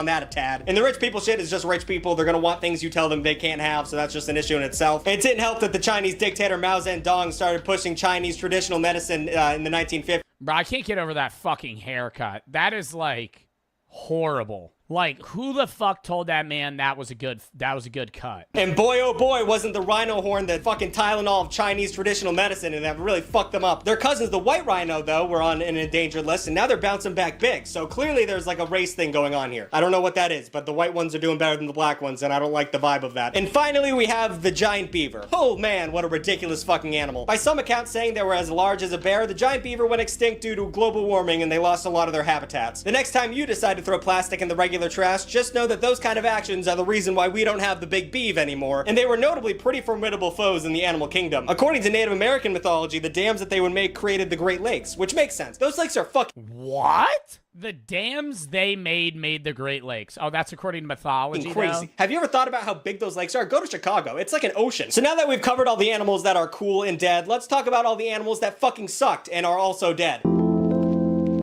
on that a tad. And the rich people shit is just rich people. They're gonna want things you tell them they can't have, so that's just an issue in itself. And it didn't help that the Chinese dictator Mao Zedong started pushing Chinese traditional medicine in the 1950s. Bro, I can't get over that fucking haircut. That is, like, horrible. Like, who the fuck told that man that was a good cut? And boy, oh boy, wasn't the rhino horn the fucking Tylenol of Chinese traditional medicine, and that really fucked them up. Their cousins, the white rhino, though, were on an endangered list, and now they're bouncing back big. So clearly there's like a race thing going on here. I don't know what that is, but the white ones are doing better than the black ones, and I don't like the vibe of that. And finally, we have the giant beaver. Oh man, what a ridiculous fucking animal. By some accounts saying they were as large as a bear, the giant beaver went extinct due to global warming, and they lost a lot of their habitats. The next time you decide to throw plastic in the regular trash, just know that those kind of actions are the reason why we don't have the big beav anymore, and they were notably pretty formidable foes in the animal kingdom. According to Native American mythology, the dams that they would make created the Great Lakes, which makes sense. Those lakes are fucking what? The dams they made the Great Lakes. Oh, that's according to mythology, crazy. though? Have you ever thought about how big those lakes are? Go to Chicago. It's like an ocean. So now that we've covered all the animals that are cool and dead, let's talk about all the animals that fucking sucked and are also dead.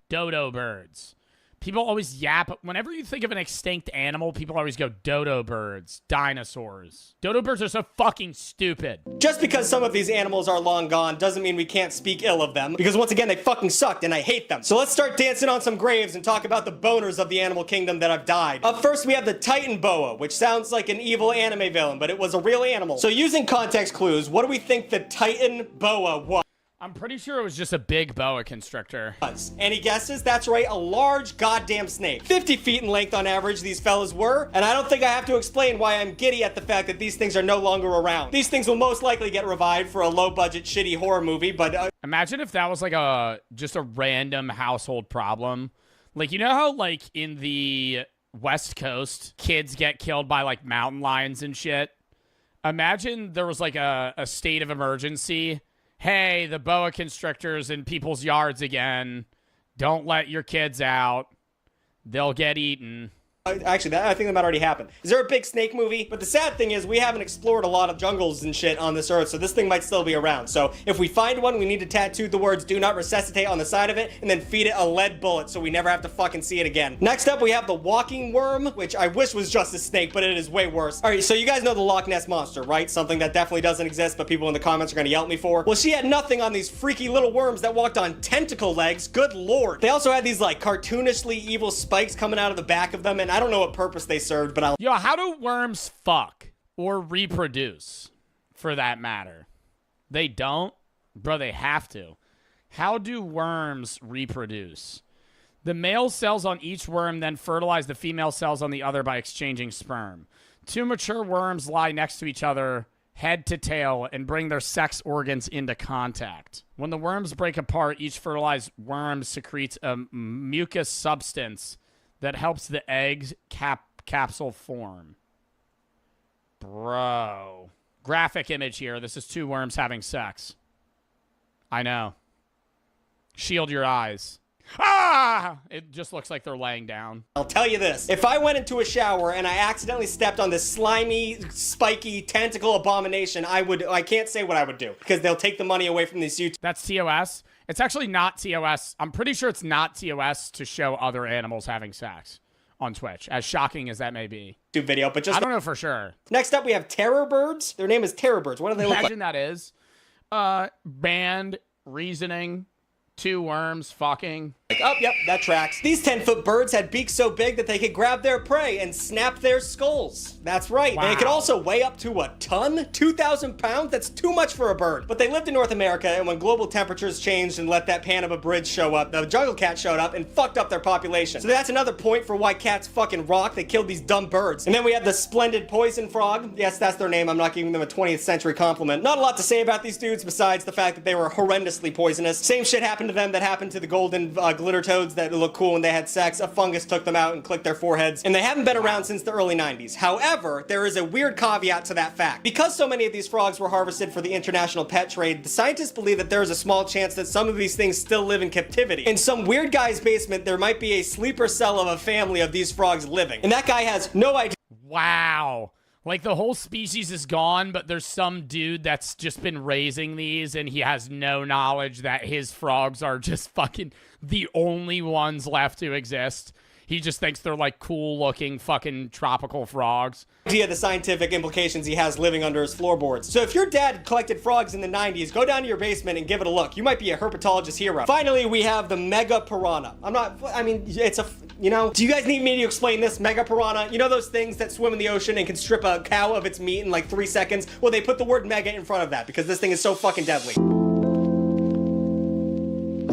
Dodo birds. People always yap. Whenever you think of an extinct animal, people always go dodo birds, dinosaurs. Dodo birds are so fucking stupid. Just because some of these animals are long gone doesn't mean we can't speak ill of them, because once again, they fucking sucked and I hate them. So let's start dancing on some graves and talk about the boners of the animal kingdom that have died. Up first, we have the Titan boa, which sounds like an evil anime villain, but it was a real animal. So using context clues, what do we think the Titan boa was? I'm pretty sure it was just a big boa constrictor. Any guesses? That's right, a large goddamn snake. 50 feet in length on average, these fellas were, and I don't think I have to explain why I'm giddy at the fact that these things are no longer around. These things will most likely get revived for a low-budget, shitty horror movie, but imagine if that was like just a random household problem. Like, you know how, like, in the West Coast, kids get killed by, like, mountain lions and shit? Imagine there was, like, a state of emergency. Hey, the boa constrictors in people's yards again. Don't let your kids out. They'll get eaten. Actually, I think that might already happen. Is there a big snake movie? But the sad thing is we haven't explored a lot of jungles and shit on this earth, so this thing might still be around. So if we find one, we need to tattoo the words "do not resuscitate" on the side of it and then feed it a lead bullet so we never have to fucking see it again. Next up, we have the walking worm, which I wish was just a snake, but it is way worse. All right, so you guys know the Loch Ness Monster, right? Something that definitely doesn't exist, but people in the comments are gonna yell at me for. Well, she had nothing on these freaky little worms that walked on tentacle legs. Good lord. They also had these like cartoonishly evil spikes coming out of the back of them, and I don't know what purpose they served, but Yo, how do worms fuck or reproduce, for that matter? They don't? Bro, they have to. How do worms reproduce? The male cells on each worm then fertilize the female cells on the other by exchanging sperm. Two mature worms lie next to each other, head to tail, and bring their sex organs into contact. When the worms break apart, each fertilized worm secretes a mucus substance that helps the eggs capsule form. Bro. Graphic image here. This is two worms having sex. I know. Shield your eyes. Ah! It just looks like they're laying down. I'll tell you this. If I went into a shower and I accidentally stepped on this slimy, spiky, tentacle abomination, I can't say what I would do, because they'll take the money away from these YouTube. That's TOS. It's actually not TOS. I'm pretty sure it's not TOS to show other animals having sex on Twitch, as shocking as that may be. Video, but just I don't know for sure. Next up, we have terror birds. Their name is terror birds. What do they look like? Imagine that is. Band reasoning. Two worms fucking. Oh, yep, that tracks. These 10-foot birds had beaks so big that they could grab their prey and snap their skulls. That's right. Wow. They could also weigh up to a ton? 2,000 pounds? That's too much for a bird. But they lived in North America, and when global temperatures changed and let that pan of a bridge show up, the jungle cat showed up and fucked up their population. So that's another point for why cats fucking rock. They killed these dumb birds. And then we have the splendid poison frog. Yes, that's their name. I'm not giving them a 20th century compliment. Not a lot to say about these dudes besides the fact that they were horrendously poisonous. Same shit happened to them that happened to the golden glitter toads that looked cool when they had sex. A fungus took them out and clicked their foreheads, and they haven't been around since the early 90s. However, there is a weird caveat to that fact. Because so many of these frogs were harvested for the international pet trade, the scientists believe that there is a small chance that some of these things still live in captivity. In some weird guy's basement, there might be a sleeper cell of a family of these frogs living, and that guy has no idea. Wow. Like, the whole species is gone, but there's some dude that's just been raising these, and he has no knowledge that his frogs are just fucking the only ones left to exist. He just thinks they're like cool looking fucking tropical frogs. The scientific implications he has living under his floorboards. So if your dad collected frogs in the 90s, go down to your basement and give it a look. You might be a herpetologist hero. Finally, we have the mega piranha. It's a, you know, do you guys need me to explain this? Mega piranha, you know those things that swim in the ocean and can strip a cow of its meat in like 3 seconds? Well, they put the word mega in front of that because this thing is so fucking deadly.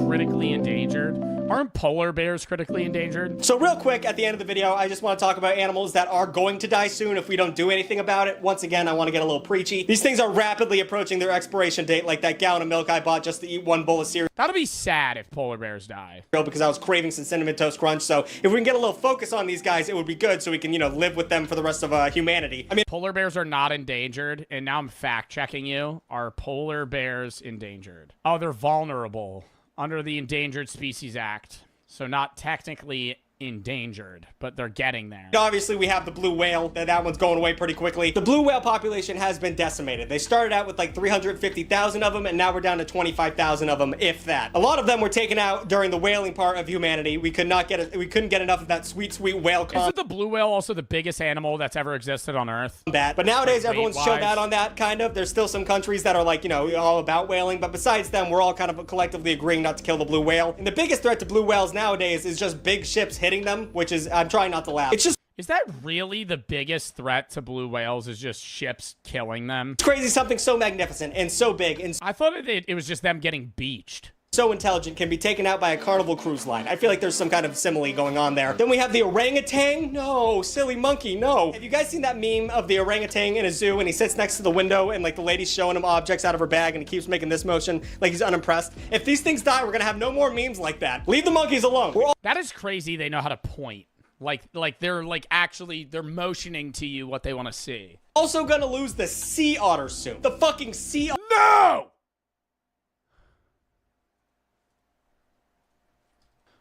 Critically endangered. Aren't polar bears critically endangered? So real quick, at the end of the video, I just want to talk about animals that are going to die soon if we don't do anything about it. Once again, I want to get a little preachy. These things are rapidly approaching their expiration date, like that gallon of milk I bought just to eat one bowl of cereal That'll be sad if polar bears die. because I was craving some Cinnamon Toast Crunch. So if we can get a little focus on these guys, it would be good so we can, you know, live with them for the rest of humanity. I mean, Polar bears are not endangered, and now I'm fact-checking you. Are polar bears endangered? Oh, they're vulnerable under the Endangered Species Act. So not technically endangered, but they're getting there. obviously we have the blue whale. That one's going away pretty quickly. The blue whale population has been decimated. They started out with like 350,000 of them, and now we're down to 25,000 of them, if that. A lot of them were taken out during the whaling part of humanity. We couldn't get enough of that sweet, sweet whale Isn't the blue whale also the biggest animal that's ever existed on Earth? combat. But nowadays, Like, everyone's weight-wise? chilled out on that, kind of. There's still some countries that are like, you know, all about whaling. But besides them, we're all kind of collectively agreeing not to kill the blue whale. And the biggest threat to blue whales nowadays is just big ships hitting them, which is, I'm trying not to laugh. It's just Is that really the biggest threat to blue whales, is just ships killing them? crazy something so magnificent and so big and I thought it was just them getting beached. so intelligent can be taken out by a Carnival cruise line. I feel like there's some kind of simile going on there. Then we have the orangutan. No, silly monkey, no. Have you guys seen that meme of the orangutan in a zoo and he sits next to the window and like the lady's showing him objects out of her bag and he keeps making this motion like he's unimpressed? If these things die, we're gonna have no more memes like that. Leave the monkeys alone. We're all That is crazy they know how to point. Like they're like actually they're motioning to you what they want to see. also gonna lose the sea otter soon. The fucking sea otter. No!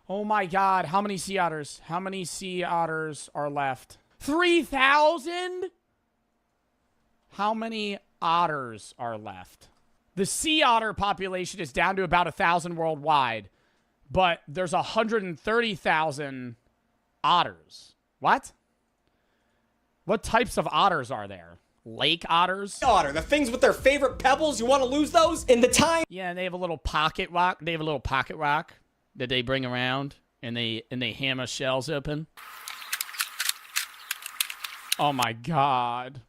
Oh my god, how many sea otters? How many sea otters are left? 3,000? How many otters are left? The sea otter population is down to about 1,000 worldwide, but there's 130,000 otters. What? What types of otters are there? Lake otters? Otter, the things with their favorite pebbles, you want to lose those? In the time Yeah, and they have a little pocket rock. They have a little pocket rock that they bring around, and they hammer shells open. Oh my god.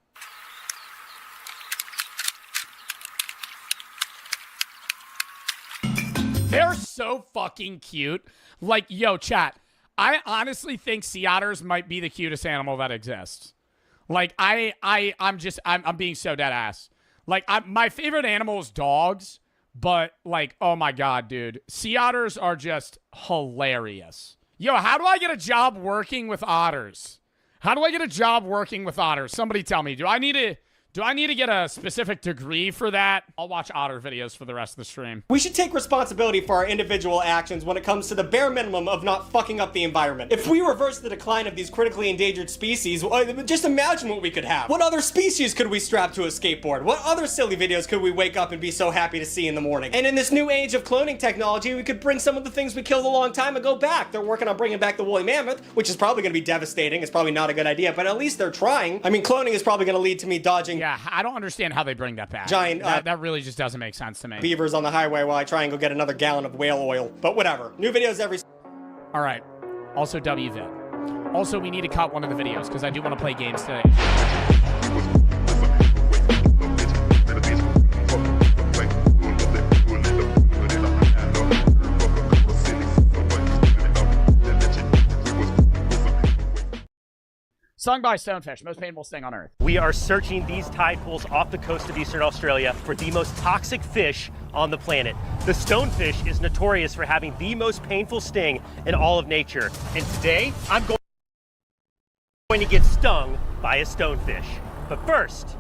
They're so fucking cute. Like, yo, chat, I honestly think sea otters might be the cutest animal that exists. Like, I'm being so dead ass. Like, my favorite animal is dogs, but like, oh my god, dude, sea otters are just hilarious. Yo, how do I get a job working with otters? How do I get a job working with otters? Somebody tell me. Do I need to get a specific degree for that? I'll watch otter videos for the rest of the stream. we should take responsibility for our individual actions when it comes to the bare minimum of not fucking up the environment. If we reverse the decline of these critically endangered species, just imagine what we could have. What other species could we strap to a skateboard? What other silly videos could we wake up and be so happy to see in the morning? And in this new age of cloning technology, we could bring some of the things we killed a long time ago back. They're working on bringing back the woolly mammoth, which is probably going to be devastating. It's probably not a good idea, but at least they're trying. I mean, cloning is probably going to lead to me dodging Yeah, I don't understand how they bring that back. Giant, that really just doesn't make sense to me. beavers on the highway while I try and go get another gallon of whale oil. But whatever. New videos every... All right. Also, WVid. Also, we need to cut one of the videos because I do want to play games today. Sung by Stonefish, most painful sting on Earth. We are searching these tide pools off the coast of Eastern Australia for the most toxic fish on the planet. The stonefish is notorious for having the most painful sting in all of nature. And today, I'm going to get stung by a stonefish. But first,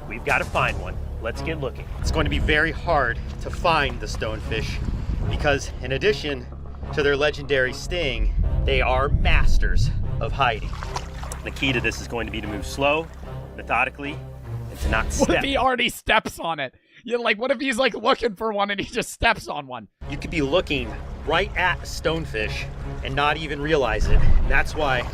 we've got to find one. Let's get looking. It's going to be very hard to find the stonefish because in addition to their legendary sting, They are masters of hiding. The key to this is going to be to move slow, methodically, and to not What step. if he already steps on it? You're like, what if he's like looking for one and he just steps on one? you could be looking right at a stonefish and not even realize it. That's why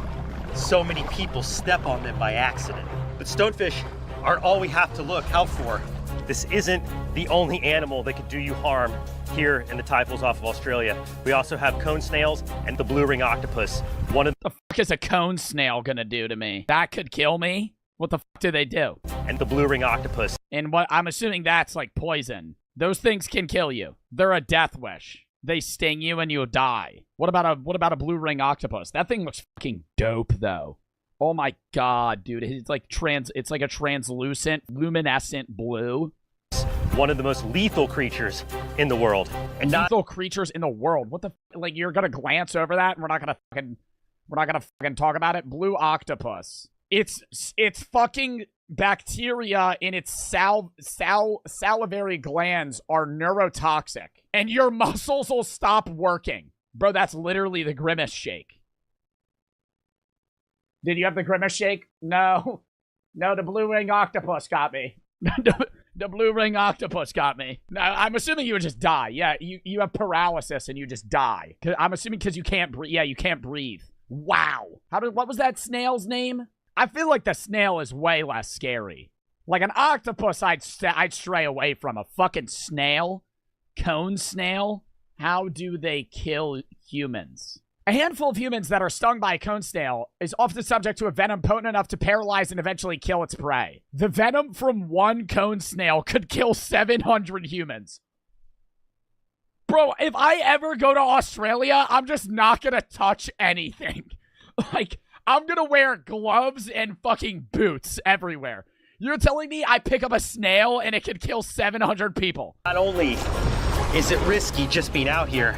so many people step on them by accident. But stonefish aren't all we have to look out for. This isn't the only animal that could do you harm here in the tide pools off of Australia. We also have cone snails and the blue ring octopus. One of The fuck is a cone snail gonna do to me? That could kill me? What the fuck do they do? and the blue ring octopus. And what I'm assuming that's like poison. Those things can kill you. They're a death wish. They sting you and you die. What about a blue ring octopus? That thing looks fucking dope though. Oh my god, dude. It's like a translucent, luminescent blue. One of the most lethal creatures in the world. And not Lethal creatures in the world. What the like you're gonna glance over that and we're not gonna fucking talk about it? Blue octopus. It's fucking bacteria in its salivary glands are neurotoxic. And your muscles will stop working. Bro, that's literally the Grimace shake. Did you have the Grimace shake? No. No, the blue ring octopus got me. The blue ring octopus got me. No, I'm assuming you would just die. Yeah, you have paralysis and you just die. I'm assuming because you can't breathe. Yeah, you can't breathe. Wow. What was that snail's name? I feel like the snail is way less scary. Like an octopus, I'd stray away from. A fucking snail? Cone snail? How do they kill humans? A handful of humans that are stung by a cone snail is often subject to a venom potent enough to paralyze and eventually kill its prey. The venom from one cone snail could kill 700 humans. Bro, if I ever go to Australia, I'm just not gonna touch anything. Like, I'm gonna wear gloves and fucking boots everywhere. You're telling me I pick up a snail and it could kill 700 people? Not only is it risky just being out here,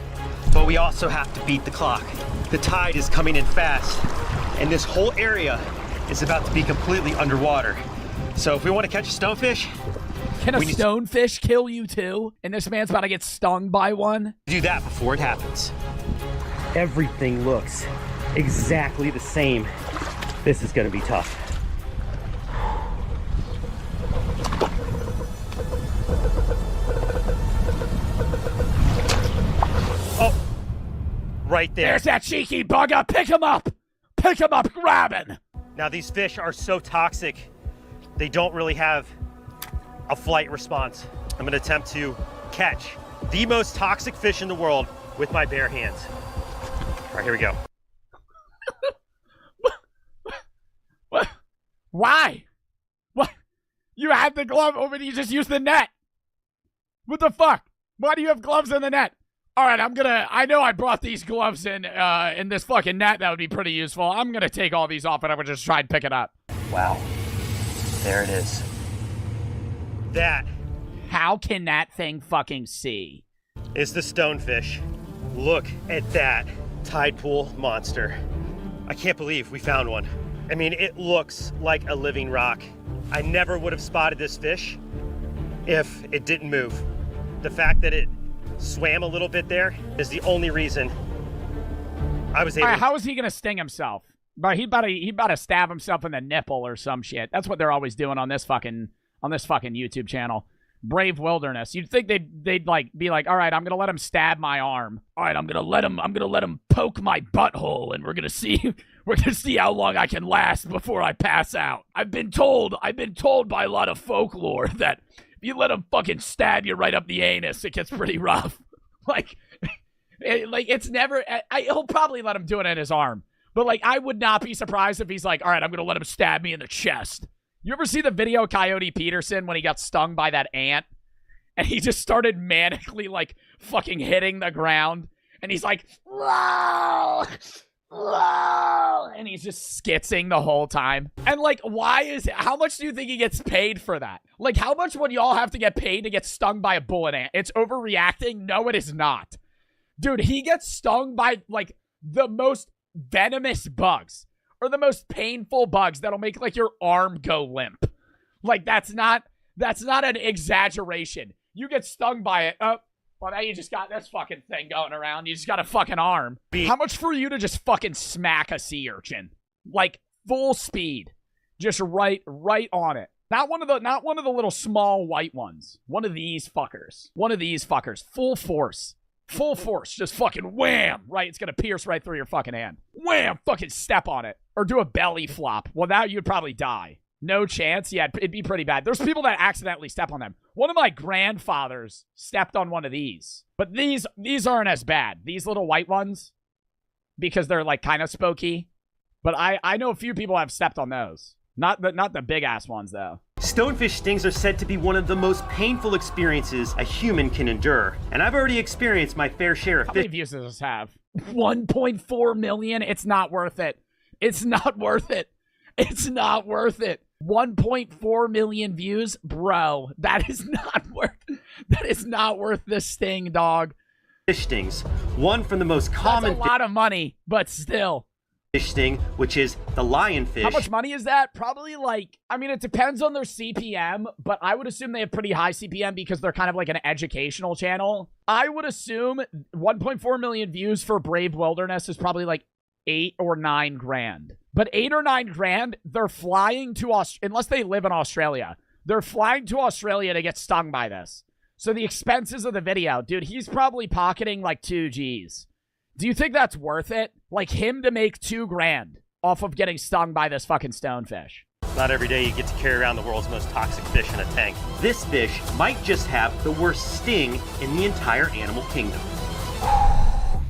but we also have to beat the clock. The tide is coming in fast, and this whole area is about to be completely underwater. So if we want to catch a stonefish, Can a stonefish kill you too? And this man's about to get stung by one? do that before it happens. Everything looks exactly the same. This is gonna be tough. Oh, right there. There's that cheeky bugger. Pick him up. Pick him up. Grab him. Now these fish are so toxic, they don't really have a flight response. I'm gonna attempt to catch the most toxic fish in the world with my bare hands. All right, here we go. What? Why? What? You had the glove over and you just used the net. What the fuck? Why do you have gloves in the net? All right, I know I brought these gloves in this fucking net. That would be pretty useful. I'm gonna take all these off and I would just try and pick it up. Wow, there it is. That How can that thing fucking see? is the stonefish. Look at that tide pool monster. I can't believe we found one. I mean, it looks like a living rock. I never would have spotted this fish if it didn't move. The fact that it swam a little bit there is the only reason I was able All right, how is he gonna sting himself? But he about to stab himself in the nipple or some shit. That's what they're always doing on this fucking YouTube channel. Brave Wilderness. You'd think they'd like be like, all right, I'm gonna let him stab my arm. All right, I'm gonna let him poke my butthole, and we're gonna see how long I can last before I pass out. I've been told by a lot of folklore that if you let him fucking stab you right up the anus, it gets pretty rough. It's never. He'll probably let him do it in his arm, but like I would not be surprised if he's like, all right, I'm gonna let him stab me in the chest. You ever see the video of Coyote Peterson when he got stung by that ant? And he just started manically, like, fucking hitting the ground. And he's like, whoa, whoa. And he's just skitzing the whole time. And, like, how much do you think he gets paid for that? Like, how much would y'all have to get paid to get stung by a bullet ant? It's overreacting? No, it is not. Dude, he gets stung by, like, the most venomous bugs. Or the most painful bugs that'll make, like, your arm go limp. Like, that's not an exaggeration. You get stung by it. Well, now you just got this fucking thing going around. You just got a fucking arm. How much for you to just fucking smack a sea urchin? Like, full speed. Just right on it. Not one of the little small white ones. One of these fuckers. Full force. Full force, just fucking wham, right? It's gonna pierce right through your fucking hand. Wham, fucking step on it. Or do a belly flop. Well, now you'd probably die. No chance? Yeah, it'd be pretty bad. There's people that accidentally step on them. One of my grandfathers stepped on one of these. But these aren't as bad. These little white ones, because they're like kind of spooky. But I know a few people have stepped on those. Not the big ass ones though. Stonefish stings are said to be one of the most painful experiences a human can endure. And I've already experienced my fair share of How many views does this have? 1.4 million? It's not worth it. It's not worth it. It's not worth it. 1.4 million views? Bro, that is not worth the sting, dog. fish stings. One from the most That's common a lot of money, but still. fish sting, which is the lionfish. How much money is that? Probably like, I mean, it depends on their CPM, but I would assume they have pretty high CPM because they're kind of like an educational channel. I would assume 1.4 million views for Brave Wilderness is probably like 8 or 9 grand. But 8 or 9 grand, they're flying to unless they live in Australia. They're flying to Australia to get stung by this. So the expenses of the video, dude, he's probably pocketing like 2 G's. Do you think that's worth it? Like him to make 2 grand off of getting stung by this fucking stonefish. Not every day you get to carry around the world's most toxic fish in a tank. This fish might just have the worst sting in the entire animal kingdom.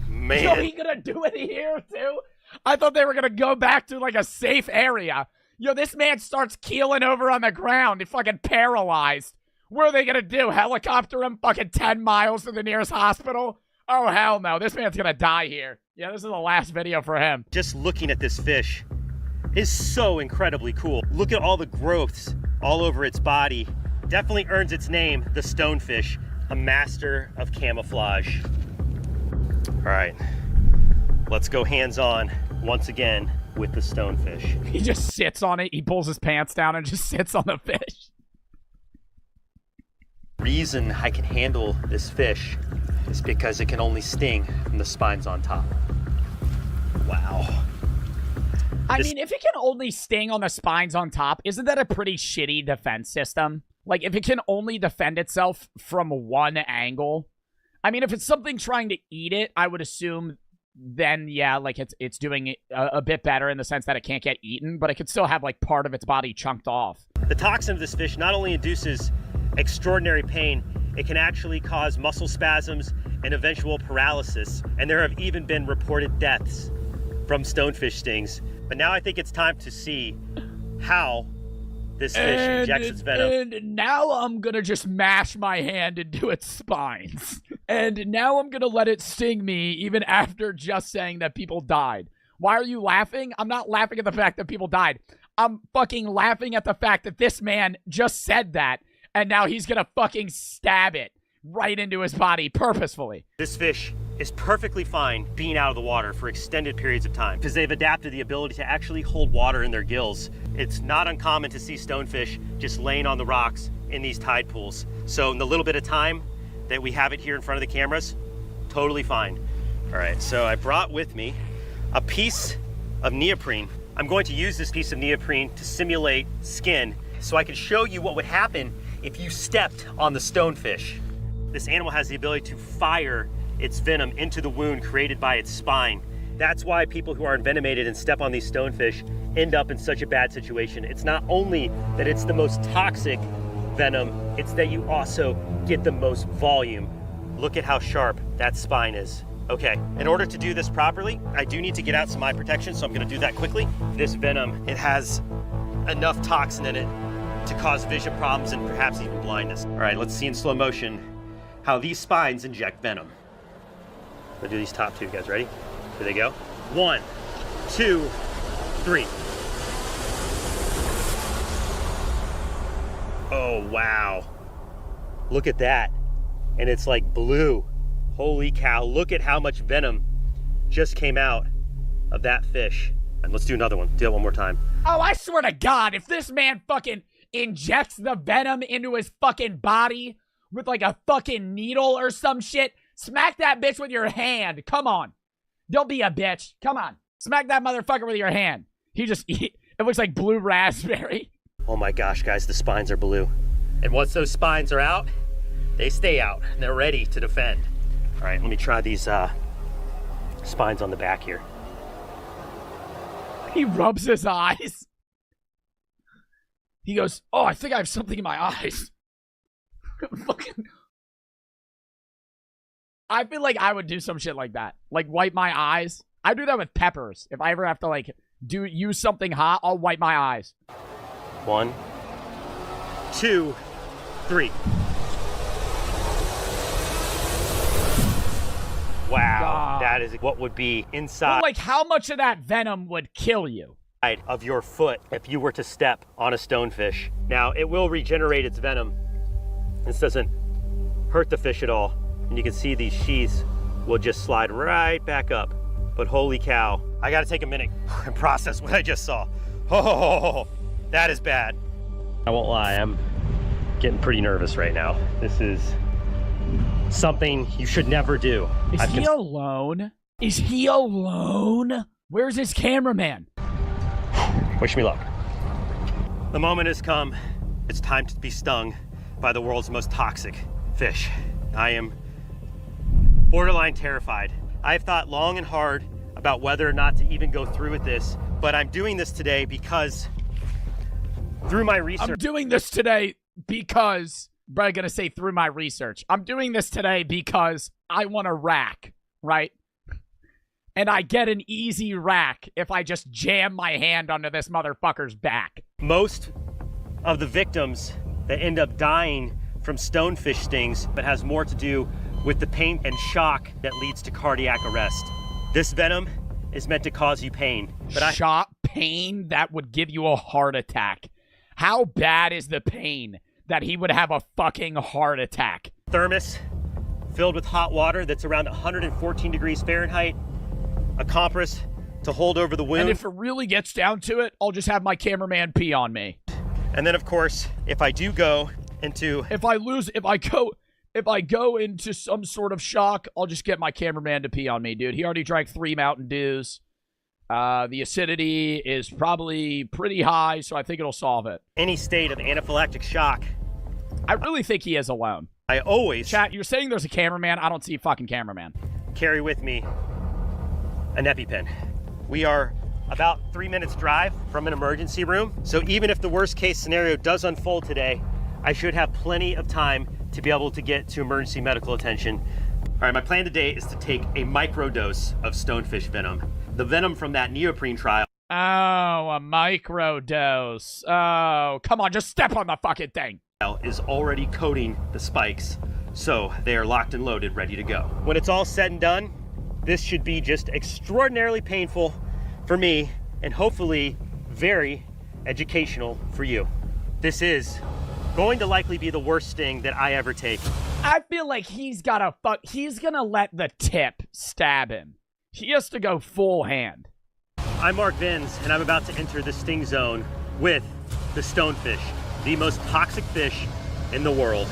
Man. Yo, he gonna do it here too? I thought they were gonna go back to like a safe area. Yo, this man starts keeling over on the ground and fucking paralyzed. What are they gonna do? Helicopter him fucking 10 miles to the nearest hospital? Oh, hell no. This man's gonna die here. Yeah, this is the last video for him. Just looking at this fish is so incredibly cool. Look at all the growths all over its body. Definitely earns its name, the stonefish, a master of camouflage. All right, let's go hands-on once again with the stonefish. He just sits on it. He pulls his pants down and just sits on the fish. Reason I can handle this fish is because it can only sting from the spines on top. Wow. I mean, if it can only sting on the spines on top, isn't that a pretty shitty defense system? Like, if it can only defend itself from one angle. I mean, if it's something trying to eat it, I would assume then, yeah, like, it's doing a bit better in the sense that it can't get eaten, but it could still have, like, part of its body chunked off. The toxin of this fish not only induces extraordinary pain, it can actually cause muscle spasms and eventual paralysis. And there have even been reported deaths from stonefish stings. But now I think it's time to see how this fish injects its venom. And now I'm gonna just mash my hand into its spines. And now I'm gonna let it sting me even after just saying that people died. Why are you laughing? I'm not laughing at the fact that people died. I'm fucking laughing at the fact that this man just said that, and now he's gonna fucking stab it right into his body purposefully. This fish is perfectly fine being out of the water for extended periods of time because they've adapted the ability to actually hold water in their gills. It's not uncommon to see stonefish just laying on the rocks in these tide pools. So in the little bit of time that we have it here in front of the cameras, totally fine. All right, so I brought with me a piece of neoprene. I'm going to use this piece of neoprene to simulate skin so I can show you what would happen if you stepped on the stonefish. This animal has the ability to fire its venom into the wound created by its spine. That's why people who are envenomated and step on these stonefish end up in such a bad situation. It's not only that it's the most toxic venom, it's that you also get the most volume. Look at how sharp that spine is. Okay, in order to do this properly, I do need to get out some eye protection, so I'm gonna do that quickly. This venom, it has enough toxin in it to cause vision problems and perhaps even blindness. All right, let's see in slow motion how these spines inject venom. I'm gonna do these top 2, guys, ready? Here they go. 1, 2, 3. Oh, wow. Look at that. And it's like blue. Holy cow, look at how much venom just came out of that fish. And let's do another one. Do it one more time. Oh, I swear to God, if this man fucking injects the venom into his fucking body with like a fucking needle or some shit, smack that bitch with your hand. Come on. Don't be a bitch. Come on. Smack that motherfucker with your hand. It looks like blue raspberry. Oh my gosh, guys, the spines are blue. And once those spines are out, they stay out and they're ready to defend. All right, let me try these spines on the back here. He rubs his eyes. He goes, oh, I think I have something in my eyes. Fucking. I feel like I would do some shit like that. Like, wipe my eyes. I do that with peppers. If I ever have to, like, use something hot, I'll wipe my eyes. 1, 2, 3. Wow, God. that is what would be Well, inside like, how much of that venom would kill you? of your foot if you were to step on a stonefish. Now, it will regenerate its venom. This doesn't hurt the fish at all. And you can see these sheaths will just slide right back up. But holy cow, I gotta take a minute and process what I just saw. Oh, that is bad. I won't lie, I'm getting pretty nervous right now. This is something you should never do. Is he alone? Is he alone? Where's his cameraman? Wish me luck. The moment has come. It's time to be stung by the world's most toxic fish. I am borderline terrified. I've thought long and hard about whether or not to even go through with this, but I'm doing this today because through my research. I'm doing this today because, I'm gonna say through my research. I'm doing this today because I want a rack, right? And I get an easy rack if I just jam my hand onto this motherfucker's back. Most of the victims that end up dying from stonefish stings, but has more to do with the pain and shock that leads to cardiac arrest. This venom is meant to cause you pain. But Shock, pain that would give you a heart attack. How bad is the pain that he would have a fucking heart attack? Thermos filled with hot water that's around 114 degrees Fahrenheit, a compress to hold over the wound. And if it really gets down to it, I'll just have my cameraman pee on me. And then, of course, if I do go into... If I go into some sort of shock, I'll just get my cameraman to pee on me, dude. He already drank 3 Mountain Dews. The acidity is probably pretty high, so I think it'll solve it. Any state of anaphylactic shock. I really think he is alone. I always Chat, you're saying there's a cameraman? I don't see a fucking cameraman. carry with me an EpiPen. We are about 3 minutes drive from an emergency room, so even if the worst case scenario does unfold today, I should have plenty of time to be able to get to emergency medical attention. All right, my plan today is to take a microdose of stonefish venom. The venom from that neoprene trial Oh, a microdose. Oh, come on, just step on the fucking thing. is already coating the spikes, so they are locked and loaded, ready to go. When it's all said and done, this should be just extraordinarily painful for me and hopefully very educational for you. This is going to likely be the worst sting that I ever take. I feel like he's gonna let the tip stab him. He has to go full hand. I'm Mark Vins, and I'm about to enter the sting zone with the stonefish, the most toxic fish in the world.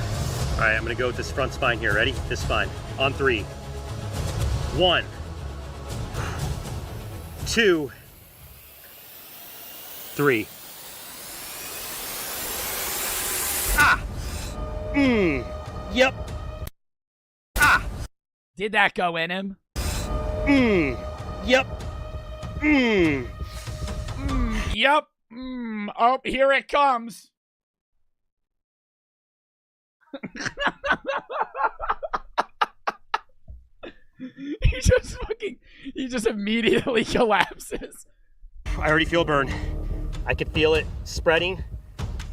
All right, I'm gonna go with this front spine here. Ready? This spine. On 3. 1, 2, 3. Ah! Yep. Ah! Did that go in him? Yep. Yep. Oh, here it comes. He just immediately collapses. I already feel a burn. I can feel it spreading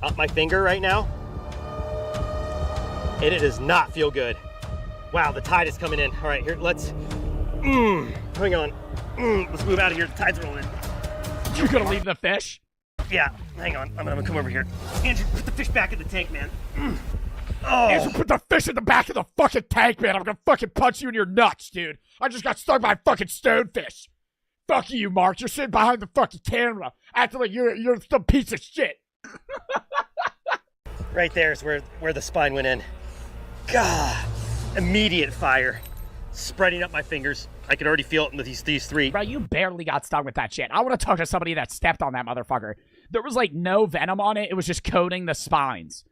up my finger right now. And it does not feel good. Wow, the tide is coming in. All right, here, let's, hang on. Let's move out of here, the tide's rolling. You're gonna leave the fish? Yeah, hang on, I'm gonna come over here. Andrew, put the fish back in the tank, man. Andrew, put the fish in the back of the fucking tank, man. I'm gonna fucking punch you in your nuts, dude. I just got stung by a fucking stonefish. Fuck you, Mark. You're sitting behind the fucking camera, acting like you're some piece of shit. Right there is where the spine went in. God, immediate fire spreading up my fingers. I can already feel it in these 3. Bro, you barely got stung with that shit. I want to talk to somebody that stepped on that motherfucker. There was like no venom on it. It was just coating the spines.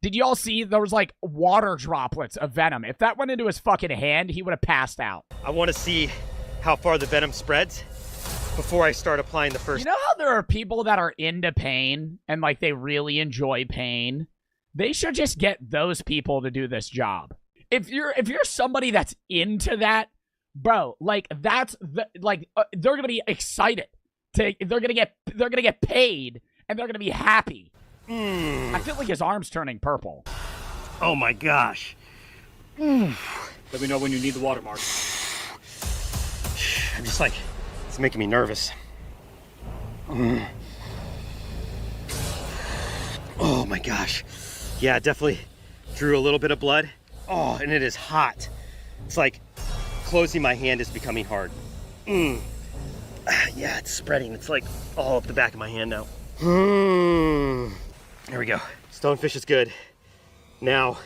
Did y'all see there was like water droplets of venom? If that went into his fucking hand, he would have passed out. I want to see how far the venom spreads before I start applying the first. You know how there are people that are into pain and like they really enjoy pain? They should just get those people to do this job. If you're somebody that's into that, bro, like that's they're gonna be excited. They're gonna get paid and they're gonna be happy. I feel like his arm's turning purple. Oh my gosh. Let me know when you need the water, Mark. I'm just like, it's making me nervous. Oh my gosh. Yeah, it definitely drew a little bit of blood. Oh, and it is hot. It's like closing my hand is becoming hard. Yeah, it's spreading. It's like all up the back of my hand now. There we go. Stonefish is good. Now,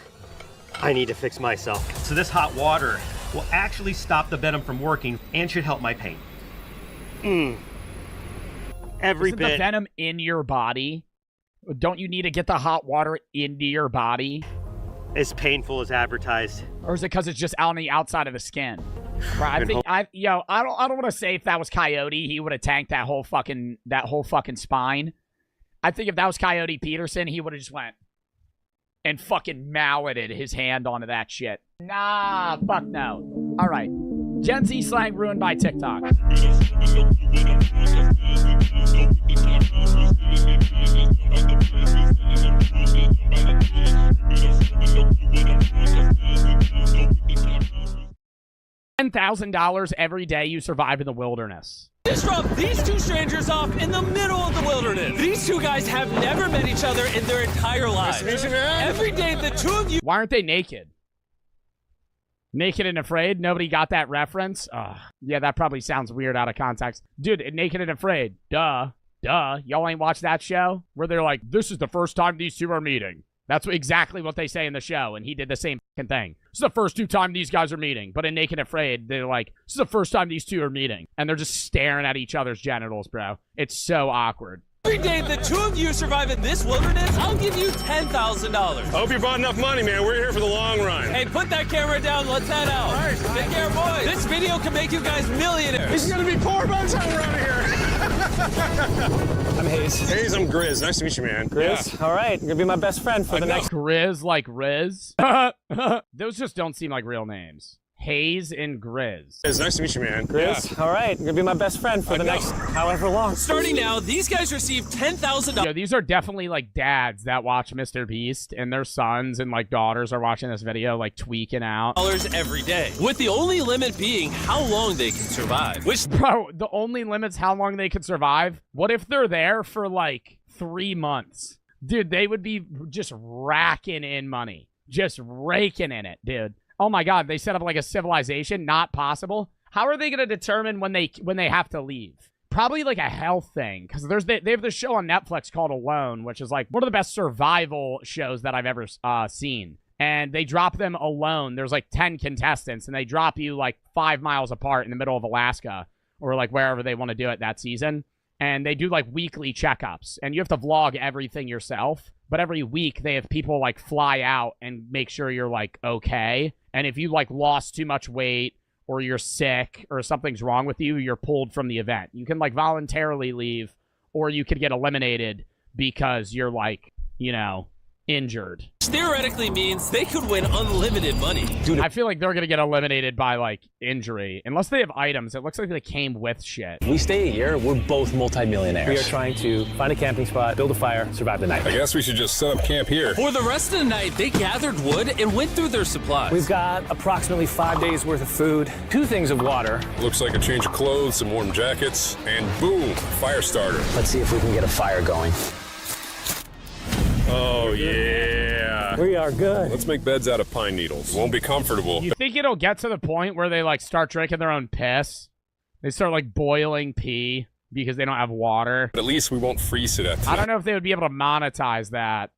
I need to fix myself. So this hot water will actually stop the venom from working and should help my pain. Every Isn't bit. the venom in your body? Don't you need to get the hot water into your body? As painful as advertised. Or is it because it's just on the outside of the skin? Right, I don't want to say if that was Coyote, he would have tanked that whole fucking spine. I think if that was Coyote Peterson, he would have just went and fucking malleted his hand onto that shit. Nah, fuck no. All right. Gen Z slang ruined by TikTok. $10,000 every day you survive in the wilderness. Just drop these two strangers off in the middle of the wilderness. These two guys have never met each other in their entire lives. Every day, the two of you. Why aren't they naked? Naked and Afraid? Nobody got that reference? Yeah, that probably sounds weird out of context. Dude, Naked and Afraid. Duh. Y'all ain't watched that show? Where they're like, this is the first time these two are meeting. That's exactly what they say in the show, and he did the same fucking thing. This is the first time these guys are meeting. But in Naked and Afraid, they're like, this is the first time these two are meeting. And they're just staring at each other's genitals, bro. It's so awkward. Every day the two of you survive in this wilderness, I'll give you $10,000. I hope you brought enough money, man. We're here for the long run. Hey, put that camera down. Let's head out. All right. Take care, boys. This video can make you guys millionaires. This is gonna be poor by the time we're out of here. I'm Hayes. Hayes, I'm Grizz. Nice to meet you, man. Grizz? All right. You're gonna be my best friend for the next. Grizz like Riz? Those just don't seem like real names. Hayes and Grizz. It's nice to meet you, man. Grizz? All right. You're gonna be my best friend for the next however long. Starting now, these guys receive $10,000. Yo, these are definitely like dads that watch Mr. Beast, and their sons and like daughters are watching this video like tweaking out. Every day, with the only limit being how long they can survive. Which, bro, the only limit's how long they can survive. What if they're there for like 3 months? Dude, they would be just racking in money. Just raking in it, dude. Oh my God, they set up like a civilization. Not possible. How are they going to determine when they have to leave? Probably like a health thing, because they have this show on Netflix called Alone, which is like one of the best survival shows that I've ever seen. And they drop them alone. There's like 10 contestants, and they drop you like 5 miles apart in the middle of Alaska or like wherever they want to do it that season. And they do like weekly checkups, and you have to vlog everything yourself. But every week they have people like fly out and make sure you're like okay. And if you like lost too much weight or you're sick or something's wrong with you, you're pulled from the event. You can like voluntarily leave, or you could get eliminated because you're like, you know, injured. theoretically means they could win unlimited money. Dude, I feel like they're gonna get eliminated by like injury. Unless they have items. It looks like they came with shit. We stay a year, we're both multimillionaires. We are trying to find a camping spot, build a fire, survive the night. I guess we should just set up camp here. For the rest of the night, they gathered wood and went through their supplies. We've got approximately 5 days worth of food, 2 things of water. Looks like a change of clothes, some warm jackets, and boom, fire starter. Let's see if we can get a fire going. Oh, yeah. We are good. Let's make beds out of pine needles. Won't be comfortable. You think it'll get to the point where they like start drinking their own piss? They start like boiling pee because they don't have water. But at least we won't freeze to death. I don't know if they would be able to monetize that.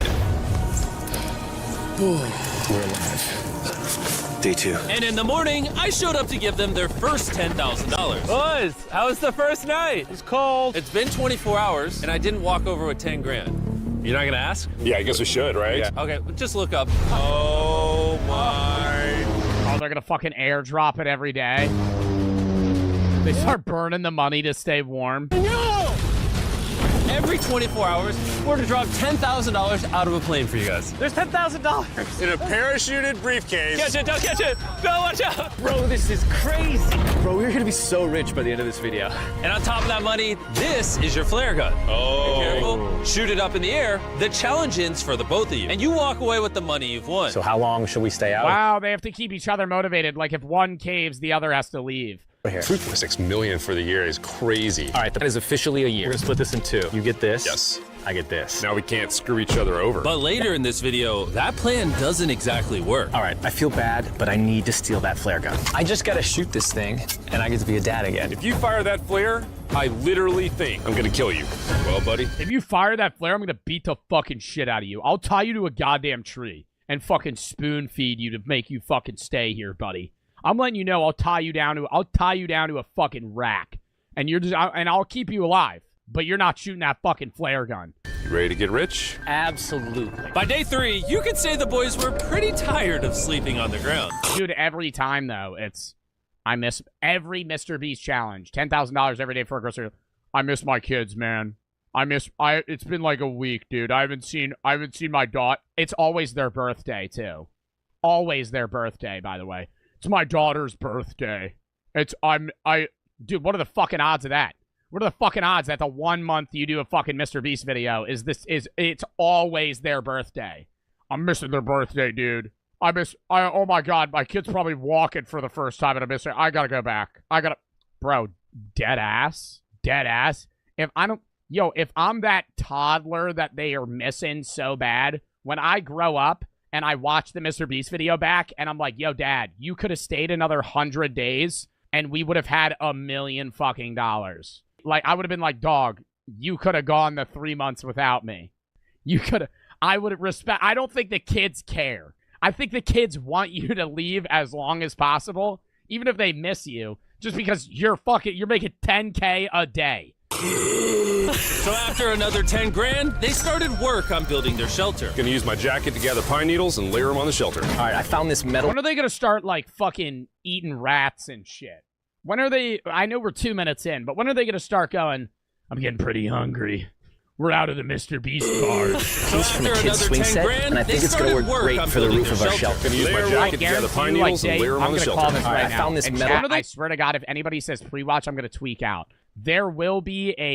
We're alive. Day 2. And in the morning, I showed up to give them their first $10,000. Boys, how was the first night? It's cold. It's been 24 hours, and I didn't walk over with 10 grand. You're not gonna ask? Yeah, I guess we should, right? Yeah. Okay, just look up. Oh my. Oh, they're gonna fucking airdrop it every day. They start burning the money to stay warm. Every 24 hours, we're to drop $10,000 out of a plane for you guys. There's $10,000. In a parachuted briefcase. Catch it, don't catch it. No, watch out. Bro, this is crazy. Bro, we're gonna be so rich by the end of this video. And on top of that money, this is your flare gun. Oh. Be careful. Shoot it up in the air. The challenge ends for the both of you. And you walk away with the money you've won. So how long should we stay out? Wow, they have to keep each other motivated. Like if one caves, the other has to leave. Here. $3.6 million for the year is crazy. All right, that is officially a year. We're gonna split this in two. You get this. Yes. I get this. Now we can't screw each other over. But later in this video, that plan doesn't exactly work. All right, I feel bad, but I need to steal that flare gun. I just gotta shoot this thing, and I get to be a dad again. If you fire that flare, I literally think I'm gonna kill you. Well, buddy. If you fire that flare, I'm gonna beat the fucking shit out of you. I'll tie you to a goddamn tree and fucking spoon feed you to make you fucking stay here, buddy. I'm letting you know I'll tie you down to a fucking rack, and I'll keep you alive. But you're not shooting that fucking flare gun. You ready to get rich? Absolutely. By day 3, you could say the boys were pretty tired of sleeping on the ground. Dude, every time though, I miss every Mr. Beast challenge. $10,000 every day for a grocery. I miss my kids, man. It's been like a week, dude. I haven't seen my daughter. It's always their birthday too. Always their birthday, by the way. It's my daughter's birthday. Dude, what are the fucking odds of that? What are the fucking odds that the 1 month you do a fucking Mr. Beast video it's always their birthday? I'm missing their birthday, dude. Oh my god, my kid's probably walking for the first time and I miss it. I gotta go back. Bro, dead ass. If I'm that toddler that they are missing so bad, when I grow up and I watch the Mr. Beast video back and I'm like, yo, dad, you could have stayed another 100 days and we would have had $1 million fucking dollars. Like, I would have been like, dog, you could have gone the 3 months without me. I would respect. I don't think the kids care. I think the kids want you to leave as long as possible, even if they miss you, just because you're making $10K a day. So after another 10 grand, they started work on building their shelter. Gonna use my jacket to gather pine needles and layer them on the shelter. All right, I found this metal. When are they gonna start, like, fucking eating rats and shit? When are they? I know we're 2 minutes in, but when are they gonna start going, I'm getting pretty hungry. We're out of the Mr. Beast bars. So From after a kid's another swing 10 set, grand, and I they think it's gonna started work great on for the building roof of their our shelter. Gonna use my I jacket to gather guarantee pine you, like, needles and Dave, layer them I'm on the gonna shelter. call this All right, right I now. found this And metal- chat, I swear to God, if anybody says pre-watch, I'm gonna tweak out. There will be a